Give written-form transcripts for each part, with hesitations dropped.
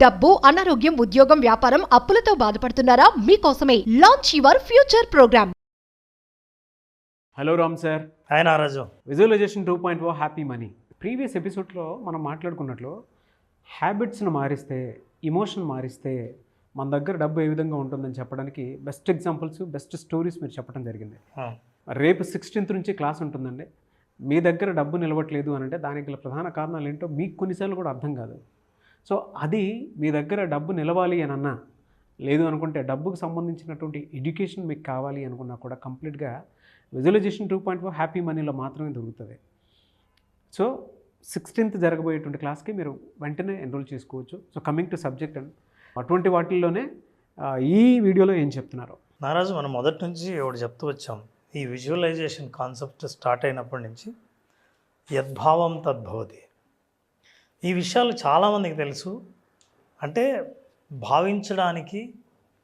డబ్బు, అనారోగ్యం, ఉద్యోగం, వ్యాపారం, అప్పులతో బాధపడుతున్నారా? మీకోసమే launch your future programme. Hello Ram sir. Hi Naraju. Visualisation 2.0 happy money. Previous ఎపిసోడ్లో మనం మాట్లాడుకున్నట్లు హ్యాబిట్స్ను మారిస్తే, ఇమోషన్ మారిస్తే మన దగ్గర డబ్బు ఏ విధంగా ఉంటుందని చెప్పడానికి బెస్ట్ ఎగ్జాంపుల్స్, బెస్ట్ స్టోరీస్ మీరు చెప్పడం జరిగింది. రేపు 16th నుంచి క్లాస్ ఉంటుందండి. మీ దగ్గర డబ్బు నిలవట్లేదు అని అంటే దానికి గల ప్రధాన కారణాలు ఏంటో మీకు కొన్నిసార్లు కూడా అర్థం కాదు. సో అది మీ దగ్గర డబ్బు నిలవాలి అని అన్నా, లేదు అనుకుంటే డబ్బుకు సంబంధించినటువంటి ఎడ్యుకేషన్ మీకు కావాలి అనుకున్నా కూడా కంప్లీట్గా విజువలైజేషన్ 2.0 హ్యాపీ మనీలో మాత్రమే దొరుకుతుంది. సో 16th జరగబోయేటువంటి క్లాస్కి మీరు వెంటనే ఎన్రోల్ చేసుకోవచ్చు. So coming to subject and అటువంటి వాటిల్లోనే ఈ వీడియోలో ఏం చెప్తున్నారు నారాజు? మనం మొదటి నుంచి ఒకటి చెప్తూ వచ్చాం. ఈ విజువలైజేషన్ కాన్సెప్ట్ స్టార్ట్ అయినప్పటి నుంచి యద్భావం తద్భవతి. ఈ విషయాలు చాలామందికి తెలుసు. అంటే భావించడానికి,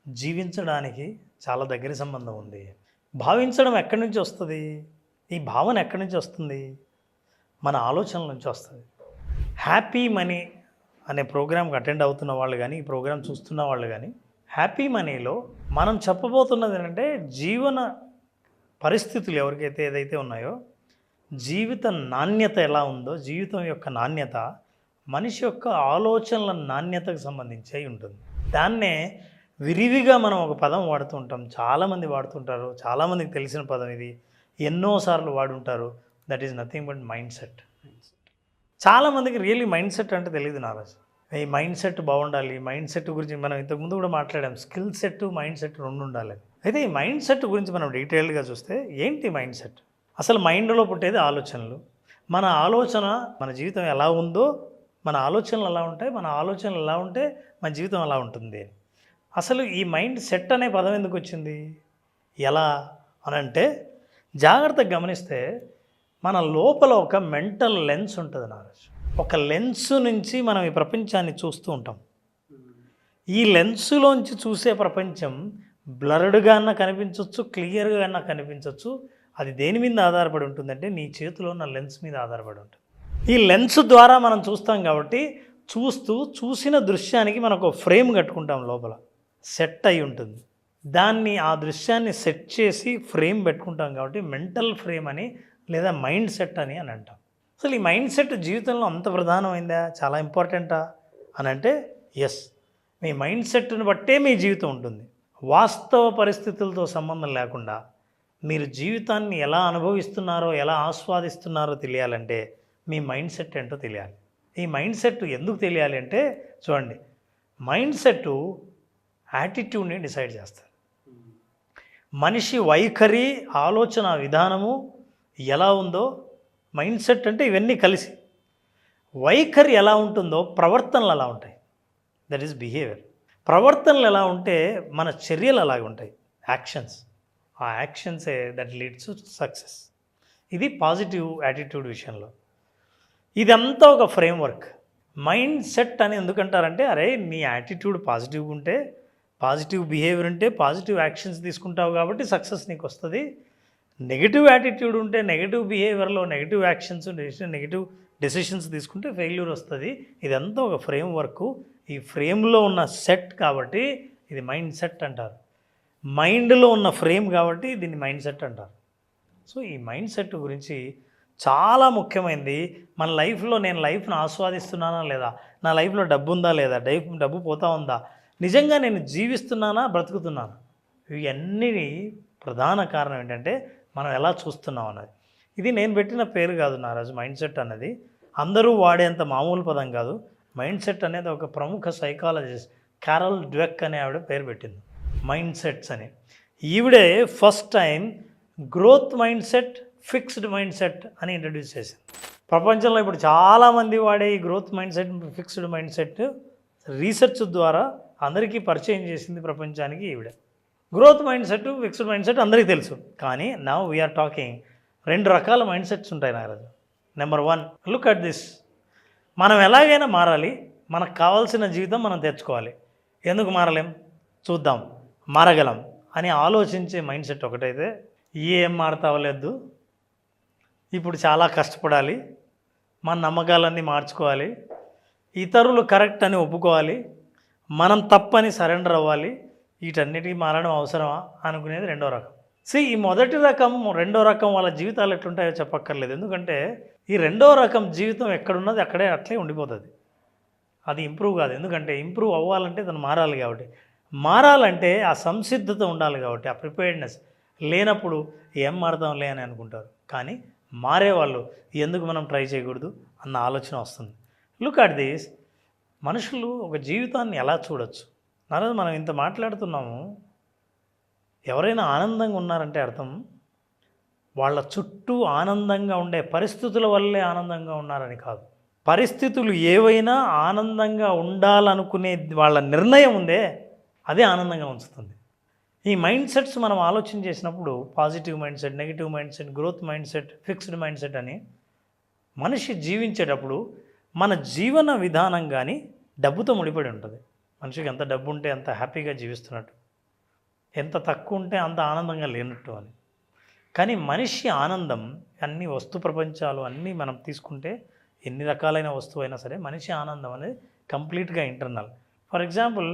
జీవించడానికి చాలా దగ్గర సంబంధం ఉంది. భావించడం ఎక్కడి నుంచి వస్తుంది? ఈ భావన ఎక్కడి నుంచి వస్తుంది? మన ఆలోచనల నుంచి వస్తుంది. హ్యాపీ మనీ అనే ప్రోగ్రామ్కి అటెండ్ అవుతున్న వాళ్ళు కానీ, ఈ ప్రోగ్రామ్ చూస్తున్న వాళ్ళు కానీ, హ్యాపీ మనీలో మనం చెప్పబోతున్నది ఏంటంటే జీవన పరిస్థితులు ఎవరికైతే ఏదైతే ఉన్నాయో, జీవిత నాణ్యత ఎలా ఉందో, జీవితం యొక్క నాణ్యత మనిషి యొక్క ఆలోచనల నాణ్యతకు సంబంధించి ఉంటుంది. దాన్నే విరివిగా మనం ఒక పదం వాడుతూ ఉంటాం. చాలామంది వాడుతుంటారు, చాలామందికి తెలిసిన పదం ఇది, ఎన్నోసార్లు వాడుంటారు. That is nothing but mindset. చాలామందికి రియల్లీ మైండ్ సెట్ అంటే తెలియదు నారాజు. ఈ మైండ్ సెట్ బాగుండాలి. మైండ్ సెట్ గురించి మనం ఇంతకుముందు కూడా మాట్లాడాం. స్కిల్ సెట్, మైండ్ సెట్ రెండు ఉండాలి. అయితే ఈ మైండ్ సెట్ గురించి మనం డీటెయిల్డ్గా చూస్తే ఏంటి మైండ్ సెట్? అసలు మైండ్లో పుట్టేది ఆలోచనలు. మన ఆలోచన, మన జీవితం ఎలా ఉందో మన ఆలోచనలు ఎలా ఉంటాయి, మన ఆలోచనలు ఎలా ఉంటే మన జీవితం ఎలా ఉంటుంది. అసలు ఈ మైండ్ సెట్ అనే పదం ఎందుకు వచ్చింది, ఎలా అని అంటే జాగ్రత్తగా గమనిస్తే మన లోపల ఒక మెంటల్ లెన్స్ ఉంటుంది నారాజు. ఒక లెన్స్ నుంచి మనం ఈ ప్రపంచాన్ని చూస్తూ ఉంటాం. ఈ లెన్సులోంచి చూసే ప్రపంచం బ్లర్డ్గా అన్నా కనిపించవచ్చు, క్లియర్గా అన్నా కనిపించవచ్చు. అది దేని మీద ఆధారపడి ఉంటుందంటే నీ చేతిలో ఉన్న లెన్స్ మీద ఆధారపడి ఉంటుంది. ఈ లెన్స్ ద్వారా మనం చూస్తాం కాబట్టి చూసిన దృశ్యానికి మనకు ఫ్రేమ్ కట్టుకుంటాం, లోపల సెట్ అయి ఉంటుంది. దాన్ని, ఆ దృశ్యాన్ని సెట్ చేసి ఫ్రేమ్ పెట్టుకుంటాం కాబట్టి మెంటల్ ఫ్రేమ్ అని లేదా మైండ్ సెట్ అని అంటాం. అసలు ఈ మైండ్ సెట్ జీవితంలో అంత ప్రధానమైందా, చాలా ఇంపార్టెంటా అని అంటే ఎస్. మీ మైండ్ సెట్ని బట్టే మీ జీవితం ఉంటుంది. వాస్తవ పరిస్థితులతో సంబంధం లేకుండా మీరు జీవితాన్ని ఎలా అనుభవిస్తున్నారో, ఎలా ఆస్వాదిస్తున్నారో తెలియాలంటే మీ మైండ్ సెట్ ఏంటో తెలియాలి. ఈ మైండ్ సెట్ ఎందుకు తెలియాలి అంటే చూడండి, మైండ్ సెట్ యాటిట్యూడ్ని డిసైడ్ చేస్తారు. మనిషి వైఖరి, ఆలోచన విధానము ఎలా ఉందో, మైండ్ సెట్ అంటే ఇవన్నీ కలిసి. వైఖరి ఎలా ఉంటుందో ప్రవర్తనలు అలా ఉంటాయి. That is behaviour. ప్రవర్తనలు ఎలా ఉంటే మన చర్యలు అలాగే ఉంటాయి, యాక్షన్స్. ఆ యాక్షన్సే దట్ లీడ్స్ టు సక్సెస్. ఇది పాజిటివ్ యాటిట్యూడ్ విషయంలో. ఇదంతా ఒక ఫ్రేమ్వర్క్. మైండ్ సెట్ అని ఎందుకంటారంటే, అరే నీ యాటిట్యూడ్ పాజిటివ్గా ఉంటే, పాజిటివ్ బిహేవియర్ ఉంటే పాజిటివ్ యాక్షన్స్ తీసుకుంటావు కాబట్టి సక్సెస్ నీకు వస్తుంది. నెగిటివ్ యాటిట్యూడ్ ఉంటే, నెగిటివ్ బిహేవియర్లో నెగిటివ్ యాక్షన్స్, నెగిటివ్ డెసిషన్స్ తీసుకుంటే ఫెయిల్యూర్ వస్తుంది. ఇదంతా ఒక ఫ్రేమ్వర్క్. ఈ ఫ్రేమ్లో ఉన్న సెట్ కాబట్టి ఇది మైండ్ సెట్ అంటారు. మైండ్లో ఉన్న ఫ్రేమ్ కాబట్టి దీన్ని మైండ్ సెట్ అంటారు. సో ఈ మైండ్ సెట్ గురించి చాలా ముఖ్యమైనది. మన లైఫ్లో నేను లైఫ్ను ఆస్వాదిస్తున్నానా లేదా, నా లైఫ్లో డబ్బు ఉందా లేదా, డబ్బు పోతా ఉందా, నిజంగా నేను జీవిస్తున్నానా, బ్రతుకుతున్నానా, ఇవన్నీ ప్రధాన కారణం ఏంటంటే మనం ఎలా చూస్తున్నాం అన్నది. ఇది నేను పెట్టిన పేరు కాదు నారాజు. మైండ్ సెట్ అన్నది అందరూ వాడేంత మామూలు పదం కాదు. మైండ్ సెట్ అనేది ఒక ప్రముఖ సైకాలజిస్ట్ క్యారల్ డ్వెక్ అనే ఆవిడ పేరు పెట్టింది మైండ్ సెట్స్ అని. ఈవిడే first time growth mind set, fixed mind set అని ఇంట్రడ్యూస్ చేసింది. ప్రపంచంలో ఇప్పుడు చాలామంది వాడే ఈ growth mind set, fixed mind set research ద్వారా అందరికీ పరిచయం చేసింది ప్రపంచానికి ఈవిడే. Growth mind set, fixed mind set అందరికీ తెలుసు. కానీ నౌ వీఆర్ టాకింగ్ 2 రకాల మైండ్ సెట్స్ ఉంటాయి Naraju. Number 1, look at this. మనం ఎలాగైనా మారాలి, మనకు కావాల్సిన జీవితం మనం తెచ్చుకోవాలి. ఎందుకు మారలేం, చూద్దాం, మారగలం అని ఆలోచించే మైండ్ సెట్ ఒకటైతే, ఏం మారతావలేదు, ఇప్పుడు చాలా కష్టపడాలి, మన నమ్మకాలన్నీ మార్చుకోవాలి, ఇతరులు కరెక్ట్ అని ఒప్పుకోవాలి, మనం తప్పని సరెండర్ అవ్వాలి, వీటన్నిటికీ మారడం అవసరమా అనుకునేది రెండో రకం. ఈ మొదటి రకం రెండో రకం వాళ్ళ జీవితాలు ఎట్లుంటాయో చెప్పక్కర్లేదు. ఎందుకంటే ఈ రెండో రకం జీవితం ఎక్కడున్నది అక్కడే అట్లే ఉండిపోతుంది. అది ఇంప్రూవ్ కాదు. ఎందుకంటే ఇంప్రూవ్ అవ్వాలంటే తను మారాలి కాబట్టి, మారాలంటే ఆ సంసిద్ధత ఉండాలి కాబట్టి, ఆ ప్రిపేర్డ్నెస్ లేనప్పుడు ఏం మారుతాంలే అని అనుకుంటారు. కానీ మారేవాళ్ళు ఎందుకు మనం ట్రై చేయకూడదు అన్న ఆలోచన వస్తుంది. Look at this. మనుషులు ఒక జీవితాన్ని ఎలా చూడొచ్చు? నారోజు మనం ఇంత మాట్లాడుతున్నాము, ఎవరైనా ఆనందంగా ఉన్నారంటే అర్థం వాళ్ళ చుట్టూ ఆనందంగా ఉండే పరిస్థితుల వల్లే ఆనందంగా ఉన్నారని కాదు. పరిస్థితులు ఏవైనా ఆనందంగా ఉండాలనుకునే వాళ్ళ నిర్ణయం ఉందే అదే ఆనందంగా ఉంచుతుంది. ఈ మైండ్ సెట్స్ మనం ఆలోచన చేసినప్పుడు positive mind set, negative mind set, growth mind set, fixed mind set అని మనిషి జీవించేటప్పుడు మన జీవన విధానం కానీ డబ్బుతో ముడిపడి ఉంటుంది. మనిషికి ఎంత డబ్బు ఉంటే అంత హ్యాపీగా జీవిస్తున్నట్టు, ఎంత తక్కువ ఉంటే అంత ఆనందంగా లేనట్టు అని. కానీ మనిషి ఆనందం అన్ని వస్తు ప్రపంచాలు అన్నీ మనం తీసుకుంటే ఎన్ని రకాలైన వస్తువు అయినా సరే మనిషి ఆనందం అనేది కంప్లీట్గా ఇంటర్నల్. ఫర్ ఎగ్జాంపుల్,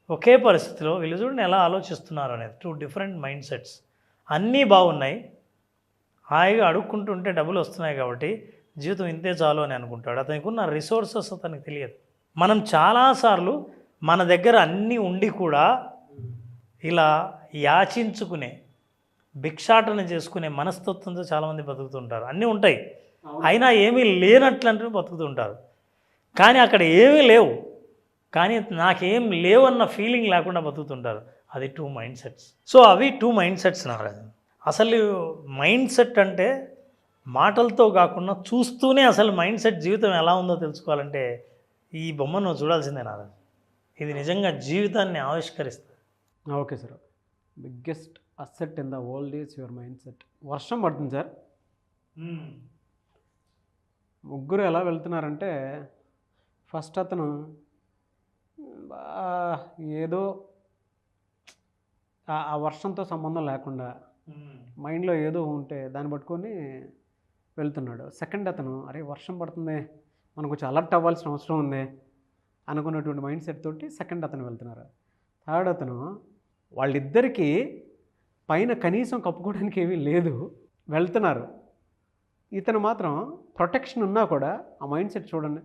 ఒకే పరిస్థితిలో వీళ్ళు చూడండి ఎలా ఆలోచిస్తున్నారు అనేది. 2 డిఫరెంట్ మైండ్ సెట్స్. అన్నీ బాగున్నాయి, హాయిగా అడుక్కుంటుంటే డబ్బులు వస్తున్నాయి కాబట్టి జీవితం ఇంతే చాలు అని అనుకుంటాడు. అతనికి ఉన్న రిసోర్సెస్ అతనికి తెలియదు. మనం చాలాసార్లు మన దగ్గర అన్నీ ఉండి కూడా ఇలా యాచించుకునే, భిక్షాటన చేసుకునే మనస్తత్వంతో చాలామంది బతుకుతుంటారు. అన్నీ ఉంటాయి అయినా ఏమీ లేనట్లంటూ బతుకుతుంటారు. కానీ అక్కడ ఏమీ లేవు, కానీ నాకేం లేవన్న ఫీలింగ్ లేకుండా బతుకుతుంటారు. అది 2 మైండ్ సెట్స్. అవి 2 మైండ్ సెట్స్ నారాజు. అసలు మైండ్ సెట్ అంటే మాటలతో కాకుండా చూస్తూనే అసలు మైండ్ సెట్ జీవితం ఎలా ఉందో తెలుసుకోవాలంటే ఈ బొమ్మ నువ్వు చూడాల్సిందే నారాజు. ఇది నిజంగా జీవితాన్ని ఆవిష్కరిస్తుంది. Okay sir. Biggest asset in the world is your mindset. వర్షం పడుతుంది సార్. ముగ్గురు ఎలా వెళ్తున్నారంటే ఫస్ట్ అతను ఏదో ఆ వర్షంతో సంబంధం లేకుండా మైండ్లో ఏదో ఉంటే దాన్ని పట్టుకొని వెళ్తున్నాడు. సెకండ్ అతను అరే వర్షం పడుతుంది, మనకు కొంచెం అలర్ట్ అవ్వాల్సిన అవసరం ఉంది అనుకున్నటువంటి మైండ్ సెట్ తోటి సెకండ్ అతను వెళ్తున్నారు. థర్డ్ అతను వాళ్ళిద్దరికీ పైన కనీసం కప్పుకోవడానికి ఏమీ లేదు, వెళ్తున్నారు. ఇతను మాత్రం ప్రొటెక్షన్ ఉన్నా కూడా ఆ మైండ్ సెట్ చూడండి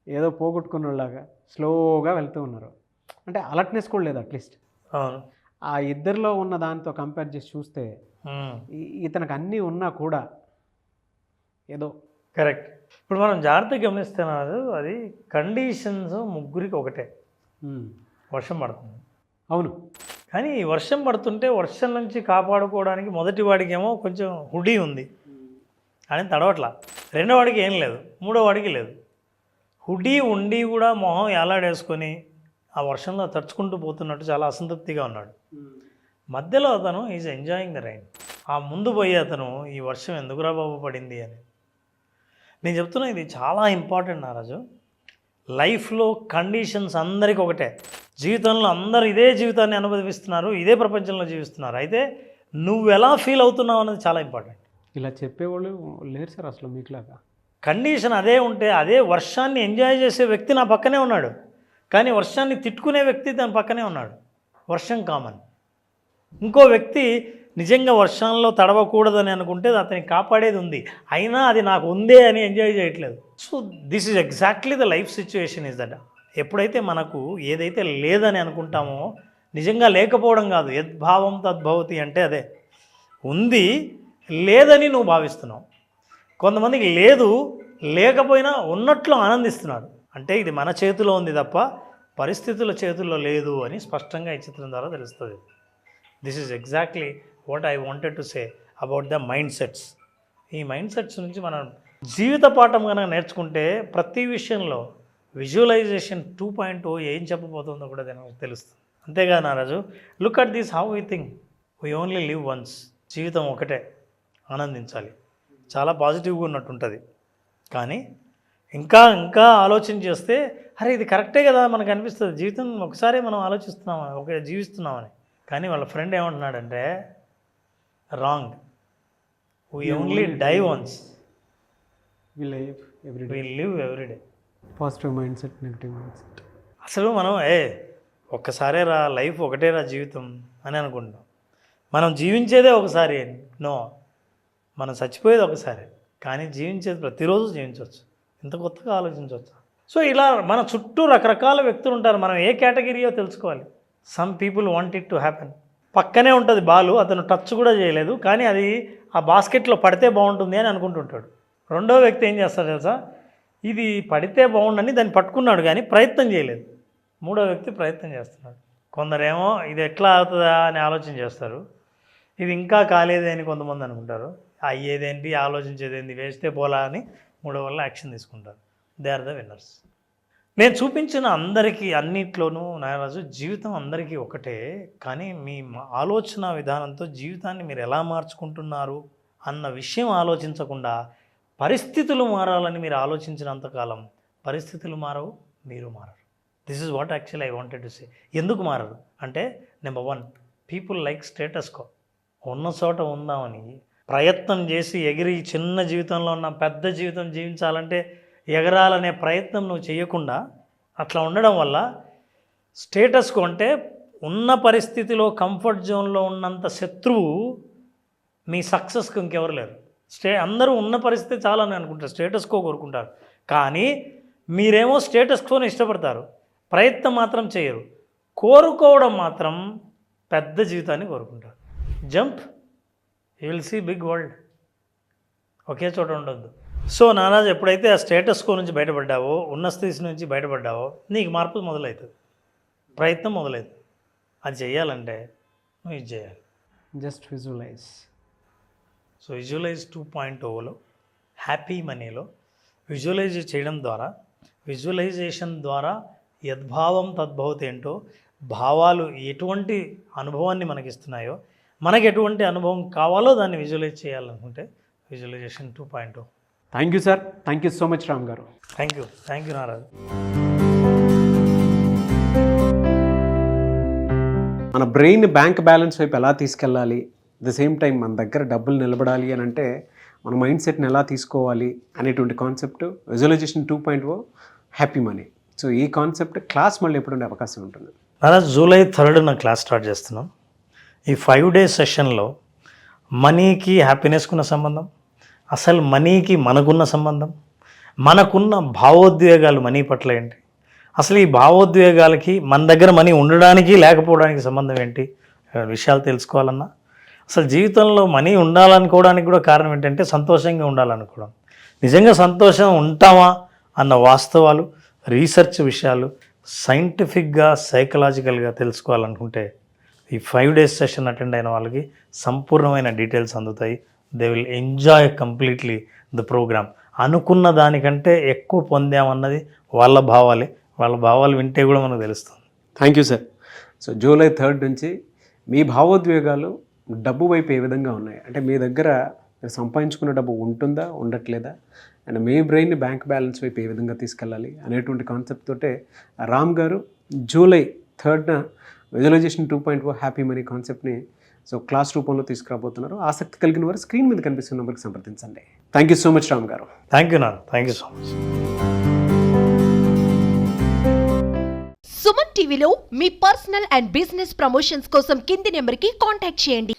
ఏదో పోగొట్టుకున్నలాగా స్లోగా వెళ్తూ ఉన్నారు. అంటే అలర్ట్నెస్ కూడా లేదు అట్లీస్ట్. ఆ ఇద్దరిలో ఉన్న దాంతో కంపేర్ చేసి చూస్తే ఇతనికి అన్నీ ఉన్నా కూడా ఏదో. కరెక్ట్. ఇప్పుడు మనం జాగ్రత్తగా గమనిస్తున్నారు, అది కండిషన్స్ ముగ్గురికి ఒకటే. వర్షం పడుతుంది, అవును. కానీ ఈ వర్షం పడుతుంటే వర్షం నుంచి కాపాడుకోవడానికి మొదటి వాడికి ఏమో కొంచెం హుడీ ఉంది అని తడవట్లా, రెండో వాడికి ఏం లేదు, మూడో వాడికి లేదు. హుడీ ఉండి కూడా మొహం ఏలాడేసుకొని ఆ వర్షంలో తడుచుకుంటూ పోతున్నట్టు చాలా అసంతృప్తిగా ఉన్నాడు. మధ్యలో అతను ఈజ్ ఎంజాయింగ్ ద రైన్. ఆ ముందు పోయి అతను ఈ వర్షం ఎందుకురా బాబు పడింది అని. నేను చెప్తున్నా, ఇది చాలా ఇంపార్టెంట్ నారాజు. లైఫ్లో కండిషన్స్ అందరికీ ఒకటే. జీవితంలో అందరూ ఇదే జీవితాన్ని అనుభవిస్తున్నారు, ఇదే ప్రపంచంలో జీవిస్తున్నారు. అయితే నువ్వు ఎలా ఫీల్ అవుతున్నావు అనేది చాలా ఇంపార్టెంట్. ఇలా చెప్పేవాళ్ళు లేరు సార్ అసలు మీకులాగా. కండిషన్ అదే ఉంటే, అదే వర్షాన్ని ఎంజాయ్ చేసే వ్యక్తి నా పక్కనే ఉన్నాడు, కానీ వర్షాన్ని తిట్టుకునే వ్యక్తి దాని పక్కనే ఉన్నాడు. వర్షం కామన్. ఇంకో వ్యక్తి నిజంగా వర్షంలో తడవకూడదని అనుకుంటే అతనికి కాపాడేది ఉంది, అయినా అది నాకు ఉందే అని ఎంజాయ్ చేయట్లేదు. So this is exactly the life situation is that. ఎప్పుడైతే మనకు ఏదైతే లేదని అనుకుంటామో, నిజంగా లేకపోవడం కాదు, యద్భావం తద్భవతి అంటే అదే. ఉంది లేదని నువ్వు భావిస్తున్నావు. కొంతమందికి లేదు లేకపోయినా ఉన్నట్లు ఆనందిస్తున్నాడు. అంటే ఇది మన చేతిలో ఉంది తప్ప పరిస్థితుల చేతుల్లో లేదు అని స్పష్టంగా ఈ చిత్రం ద్వారా తెలుస్తుంది. This is exactly what I wanted to say about the mind sets. ఈ మైండ్ సెట్స్ నుంచి మనం జీవిత పాఠం కనుక నేర్చుకుంటే ప్రతి విషయంలో విజువలైజేషన్ 2.0 ఏం చెప్పబోతుందో కూడా తెలుస్తుంది. అంతేగా Naraju, look at this how we think. We only live once. జీవితం ఒకటే, ఆనందించాలి. చాలా పాజిటివ్గా ఉన్నట్టుంటుంది. కానీ ఇంకా ఇంకా ఆలోచన చేస్తే అరే ఇది కరెక్టే కదా మనకు అనిపిస్తుంది. జీవితం ఒకసారి మనం ఆలోచిస్తున్నామని, ఒక జీవిస్తున్నామని. కానీ వాళ్ళ ఫ్రెండ్ ఏమంటున్నాడంటే wrong. We only die once, we live every day. Positive mind set, negative mind set. అసలు మనం ఒక్కసారే రా లైఫ్, ఒకటే రా జీవితం అని అనుకుంటాం. మనం జీవించేదే ఒకసారి. నో, మనం చచ్చిపోయేది ఒకసారి, కానీ జీవించేది ప్రతిరోజు జీవించవచ్చు. ఇంత కొత్తగా ఆలోచించవచ్చు. సో ఇలా మన చుట్టూ రకరకాల వ్యక్తులు ఉంటారు. మనం ఏ కేటగిరీయో తెలుసుకోవాలి. Some people want it to happen. పక్కనే ఉంటుంది బాలు, అతను టచ్ కూడా చేయలేదు, కానీ అది ఆ బాస్కెట్లో పడితే బాగుంటుంది అని అనుకుంటుంటాడు. రెండో వ్యక్తి ఏం చేస్తాడు తెలుసా, ఇది పడితే బాగుండని దాన్ని పట్టుకున్నాడు కానీ ప్రయత్నం చేయలేదు. మూడో వ్యక్తి ప్రయత్నం చేస్తున్నాడు. కొందరేమో ఇది ఎట్లా అవుతుందా అని ఆలోచన చేస్తారు, ఇది ఇంకా కాలేదే అని కొంతమంది అనుకుంటారు. అయ్యేదేంటి, ఆలోచించేదేంటి, వేస్తే పోలా అని మూడో వల్ల యాక్షన్ తీసుకుంటారు. They are the winners. నేను చూపించిన అందరికీ అన్నిట్లోనూ నాగరాజు, జీవితం అందరికీ ఒకటే, కానీ మీ ఆలోచన విధానంతో జీవితాన్ని మీరు ఎలా మార్చుకుంటున్నారు అన్న విషయం ఆలోచించకుండా పరిస్థితులు మారాలని మీరు ఆలోచించినంతకాలం పరిస్థితులు మారవు, మీరు మారరు. This is what actually I wanted to say. ఎందుకు మారరు అంటే, number 1, people like status quo. ఉన్న చోట ఉందామని ప్రయత్నం చేసి ఎగిరి చిన్న జీవితంలో ఉన్న పెద్ద జీవితం జీవించాలంటే ఎగరాలనే ప్రయత్నం నువ్వు చేయకుండా అట్లా ఉండడం వల్ల స్టేటస్ కో అంటే ఉన్న పరిస్థితిలో కంఫర్ట్ జోన్లో ఉన్నంత శత్రువు మీ సక్సెస్కి ఇంకెవరు లేరు. అందరూ ఉన్న పరిస్థితి చాలని అనుకుంటారు, స్టేటస్ కో కోరుకుంటారు. కానీ మీరేమో స్టేటస్ కోని ఇష్టపడతారు, ప్రయత్నం మాత్రం చేయరు. కోరుకోవడం మాత్రం పెద్ద జీవితాన్ని కోరుకుంటారు. Jump, you will see big world. ఒకే చోట ఉండొద్దు. సో నారాజు, ఎప్పుడైతే ఆ స్టేటస్ కో నుంచి బయటపడ్డావో, ఉన్న స్థితి నుంచి బయటపడ్డావో, నీకు మార్పు మొదలవుతుంది, ప్రయత్నం మొదలవుతుంది. అది చేయాలంటే నువ్వు ఇది చేయాలి. Just visualise. సో విజువలైజ్ 2.0లో హ్యాపీ మనీలో విజువలైజ్ చేయడం ద్వారా, విజువలైజేషన్ ద్వారా యద్భావం తద్భవతి ఏంటో, భావాలు ఎటువంటి అనుభవాన్ని మనకి ఇస్తున్నాయో, మనకి ఎటువంటి అనుభవం కావాలో దాన్ని విజువలైజ్ చేయాలనుకుంటే visualisation 2.0. Thank you sir. Thank you so much Ram garu. Thank you నారాజు. మన బ్రెయిన్ బ్యాంక్ బ్యాలెన్స్ వైపు ఎలా తీసుకెళ్ళాలి, ద సేమ్ టైం మన దగ్గర డబ్బులు నిలబడాలి అని అంటే మన మైండ్ సెట్ని ఎలా తీసుకోవాలి అనేటువంటి concept visualisation 2.0 happy money. So ఈ కాన్సెప్ట్ క్లాస్ మళ్ళీ ఎప్పుడు ఉండే అవకాశం ఉంటుంది? నారాజు, July 3rd నా క్లాస్ స్టార్ట్ చేస్తున్నాం. ఈ 5 days సెషన్లో మనీకి హ్యాపీనెస్కున్న సంబంధం, అసలు మనీకి మనకున్న సంబంధం, మనకున్న భావోద్వేగాలు మనీ పట్ల ఏంటి, అసలు ఈ భావోద్వేగాలకి మన దగ్గర మనీ ఉండడానికి లేకపోవడానికి సంబంధం ఏంటి, విషయాలు తెలుసుకోవాలన్నా, అసలు జీవితంలో మనీ ఉండాలనుకోవడానికి కూడా కారణం ఏంటంటే సంతోషంగా ఉండాలనుకోవడం. నిజంగా సంతోషం ఉంటామా అన్న వాస్తవాలు, రీసెర్చ్ విషయాలు సైంటిఫిక్గా, సైకలాజికల్గా తెలుసుకోవాలనుకుంటే ఈ 5 days సెషన్ అటెండ్ అయిన వాళ్ళకి సంపూర్ణమైన డీటెయిల్స్ అందుతాయి. They will enjoy completely the program. అనుకున్న దానికంటే ఎక్కువ పొందామన్నది వాళ్ళ భావాలే. వాళ్ళ భావాలు వింటే కూడా మనకు తెలుస్తుంది. Thank you sir. So July 3rd నుంచి మీ భావోద్వేగాలు డబ్బు వైపు ఏ విధంగా ఉన్నాయి, అంటే మీ దగ్గర మీరు సంపాదించుకున్న డబ్బు ఉంటుందా, ఉండట్లేదా, అండ్ మీ బ్రెయిన్ బ్యాంక్ బ్యాలెన్స్ వైపు ఏ విధంగా తీసుకెళ్ళాలి అనేటువంటి కాన్సెప్ట్ తోటే Ram garu July 3rd visualisation 2.0 happy money కాన్సెప్ట్ని సో క్లాస్ రూపంలో తీసుకురాబోతున్నారు. ఆసక్తి కలిగిన వారు స్క్రీన్ మీద కనిపిస్తున్న నెంబర్కి సంప్రదించండి. Thank you so much Ram garu. Thank you నాన్న. Thank you so much. Suman టీవీలో మీ పర్సనల్ అండ్ బిజినెస్ ప్రమోషన్స్ కోసం కింది నెంబర్కి కాంటాక్ట్ చేయండి.